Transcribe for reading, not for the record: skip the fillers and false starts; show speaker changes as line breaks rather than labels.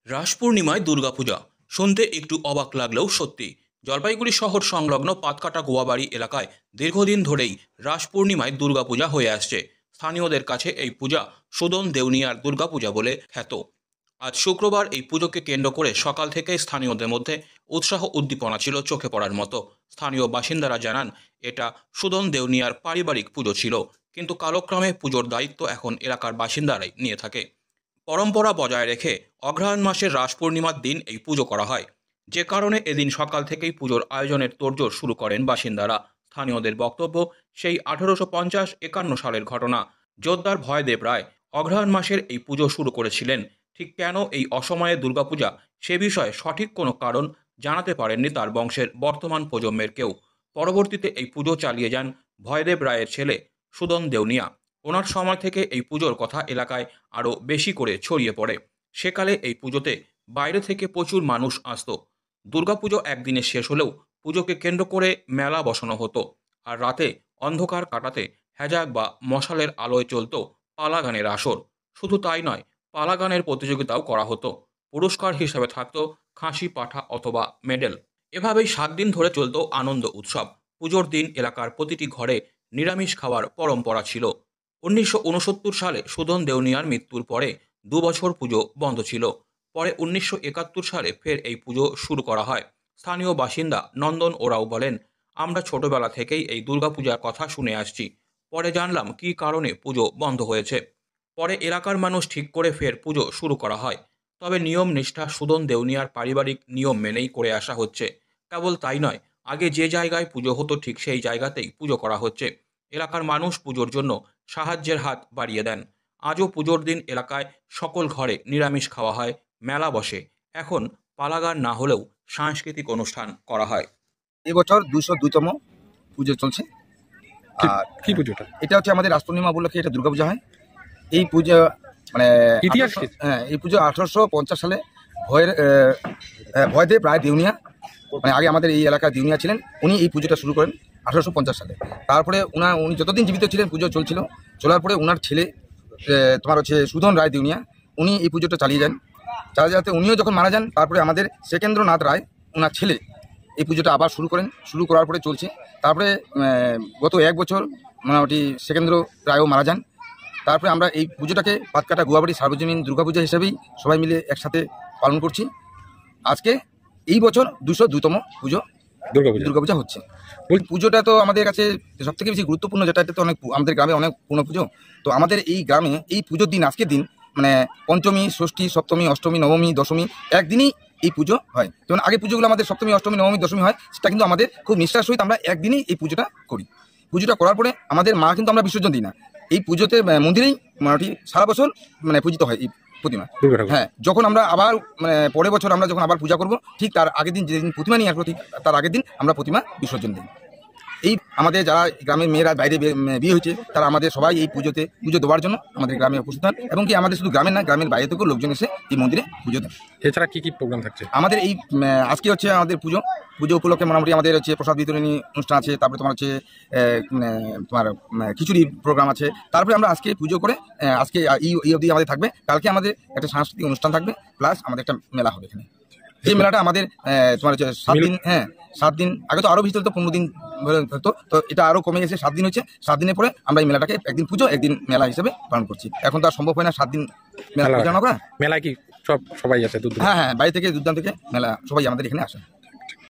রাস পূর্ণিমায় দুর্গাপূজা শুনতে একটু অবাক লাগলেও সত্যি। জলপাইগুড়ি শহর সংলগ্ন পাতকাটা গোয়াবাড়ি এলাকায় দীর্ঘদিন ধরেই রাস পূর্ণিমায় দুর্গাপূজা হয়ে আসছে। স্থানীয়দের কাছে এই পূজা সুদন দেউনিয়ার দুর্গাপূজা বলে খ্যাত। আজ শুক্রবার এই পুজোকে কেন্দ্র করে সকাল থেকে স্থানীয়দের মধ্যে উৎসাহ উদ্দীপনা ছিল চোখে পড়ার মতো। স্থানীয় বাসিন্দারা জানান এটা সুদন দেউনিয়ার পারিবারিক পুজো ছিল, কিন্তু কালক্রমে পুজোর দায়িত্ব এখন এলাকার বাসিন্দারাই নিয়ে থাকে। পরম্পরা বজায় রেখে অগ্রহায়ণ মাসের রাস পূর্ণিমার দিন এই পুজো করা হয়, যে কারণে এদিন সকাল থেকেই পুজোর আয়োজনের তোড়জোড় শুরু করেন বাসিন্দারা। স্থানীয়দের বক্তব্য, সেই 1850-51 সালের ঘটনা। জোরদার ভয়দেব রায় অগ্রহায়ণ মাসের এই পুজো শুরু করেছিলেন। ঠিক কেন এই অসময়ে দুর্গাপূজা, সে বিষয়ে সঠিক কোনো কারণ জানাতে পারেননি তার বংশের বর্তমান প্রজন্মের কেউ। পরবর্তীতে এই পুজো চালিয়ে যান ভয়দেব রায়ের ছেলে সুদন দেউনিয়া। ওনার সময় থেকে এই পুজোর কথা এলাকায় আরও বেশি করে ছড়িয়ে পড়ে। সেকালে এই পুজোতে বাইরে থেকে প্রচুর মানুষ আসতো। দুর্গাপুজো একদিনে শেষ হলেও পুজোকে কেন্দ্র করে মেলা বসানো হতো, আর রাতে অন্ধকার কাটাতে হ্যাজাক বা মশালের আলোয় চলত পালা গানের আসর। শুধু তাই নয়, পালা গানের প্রতিযোগিতাও করা হতো। পুরস্কার হিসাবে থাকতো খাসি, পাঠা অথবা মেডেল। এভাবেই 7 দিন ধরে চলত আনন্দ উৎসব। পুজোর দিন এলাকার প্রতিটি ঘরে নিরামিষ খাওয়ার পরম্পরা ছিল। 1969 সালে সুদন দেউনিয়ার মৃত্যুর পরে 2 বছর পুজো বন্ধ ছিল। পরে 1971 সালে ফের এই পুজো শুরু করা হয়। স্থানীয় বাসিন্দা নন্দন ওরাও বলেন, আমরা ছোটবেলা থেকেই এই দুর্গাপূজার কথা শুনে আসছি। পরে জানলাম কী কারণে পুজো বন্ধ হয়েছে। পরে এলাকার মানুষ ঠিক করে ফের পুজো শুরু করা হয়। তবে নিয়ম নিষ্ঠা সুদন দেউনিয়ার পারিবারিক নিয়ম মেনেই করে আসা হচ্ছে। কেবল তাই নয়, আগে যে জায়গায় পুজো হতো ঠিক সেই জায়গাতেই পুজো করা হচ্ছে। এলাকার মানুষ পুজোর জন্য সাহায্যের হাত বাড়িয়ে দেন। আজও পুজোর দিন এলাকায় সকল ঘরে নিরামিষ খাওয়া হয়, মেলা বসে। এখন পালাগান না হলেও সাংস্কৃতিক অনুষ্ঠান করা হয়।
এবছর 202তম পুজো চলছে। আর কি পুজোটা? এটা হচ্ছে আমাদের রাস পূর্ণিমা উপলক্ষে এটা দুর্গাপূজা হয়। এই পুজো মানে ইতিহাস, হ্যাঁ, এই পুজো 1850 সালে ভয়দেব রায় দেউনিয়া, মানে আগে আমাদের এই এলাকার দেউনিয়া ছিলেন, উনি এই পুজোটা শুরু করেন 1850 সালে। তারপরে উনি যতদিন জীবিত ছিলেন পুজো চলছিল। চলার পরে ওনার ছেলে তোমার হচ্ছে সুদন রায় দেউনিয়া, উনি এই পুজোটা চালিয়ে যাতে উনিও যখন মারা যান, তারপরে আমাদের সেকেন্দ্রনাথ রায় ওনার ছেলে এই পুজোটা আবার শুরু করার পরে চলছে। তারপরে গত 1 বছর মোটামুটি সেকেন্দ্র রায়ও মারা যান। তারপরে আমরা এই পুজোটাকে পাতকাটা গোয়াবাড়ি সার্বজনীন দুর্গাপূজা হিসেবেই সবাই মিলে একসাথে পালন করছি। আজকে এই বছর 202তম পুজো দুর্গাপূজা হচ্ছে। ওই পুজোটা তো আমাদের কাছে সবথেকে বেশি গুরুত্বপূর্ণ, যেটা এটা তো অনেক আমাদের গ্রামে অনেক পূর্ণ পুজো। তো আমাদের এই গ্রামে এই পুজোর দিন, আজকের দিন, মানে পঞ্চমী, ষষ্ঠী, সপ্তমী, অষ্টমী, নবমী, দশমী একদিনই এই পুজো হয়। যেমন আগে পুজোগুলো আমাদের সপ্তমী, অষ্টমী, নবমী, দশমী হয়, সেটা কিন্তু আমাদের খুব নিষ্ঠার সহিত আমরা একদিনই এই পুজোটা করি। পুজোটা করার পরে আমাদের মা কিন্তু আমরা বিসর্জন দিই না, এই পুজোতে মন্দিরেই মোটামুটি সারা বছর মানে পূজিত হয় এই প্রতিমা। হ্যাঁ, যখন আমরা আবার মানে পরের বছর আমরা যখন আবার পূজা করব, ঠিক তার আগের দিন, যেদিন প্রতিমা নিয়ে আসবো, ঠিক তার আগের দিন আমরা প্রতিমা বিসর্জন দিই। এই আমাদের যারা গ্রামের মেয়েরা বাইরে বিয়ে হয়েছে, তারা আমাদের সবাই এই পুজোতে পুজো দেওয়ার জন্য আমাদের গ্রামে উপস্থিত হন, এবং কি আমাদের শুধু গ্রামের না, গ্রামের বাইরে থেকেও লোকজন এসে এই মন্দিরে পুজো দেন।
এছাড়া কি কি প্রোগ্রাম থাকছে
আমাদের এই আজকে হচ্ছে আমাদের পুজো উপলক্ষে মোটামুটি আমাদের হচ্ছে প্রসাদ বিতরণী অনুষ্ঠান আছে। তারপরে তোমার হচ্ছে তোমার খিচুড়ি প্রোগ্রাম আছে। তারপরে আমরা আজকে পুজো করে আজকে এই অবধি আমাদের থাকবে। কালকে আমাদের একটা সাংস্কৃতিক অনুষ্ঠান থাকবে, প্লাস আমাদের একটা মেলা হবে এখানে। এই মেলাটা আমাদের তোমার হচ্ছে 7 দিন। হ্যাঁ, 7 দিন। আগে তো আরও বেশি হতো, 15 দিন হতো, তো এটা আরও কমে গেছে, 7 দিন হচ্ছে। 7 দিনের পরে আমরা এই মেলাটাকে একদিন পুজো একদিন মেলা হিসেবে পালন করছি। এখন তো আর সম্ভব হয় না 7 দিন মেলা পরিচালনা করা।
মেলায় কি সবাই আছে?
হ্যাঁ, বাইরে থেকে, দূরদূরান্ত থেকে মেলা সবাই আমাদের এখানে আসে।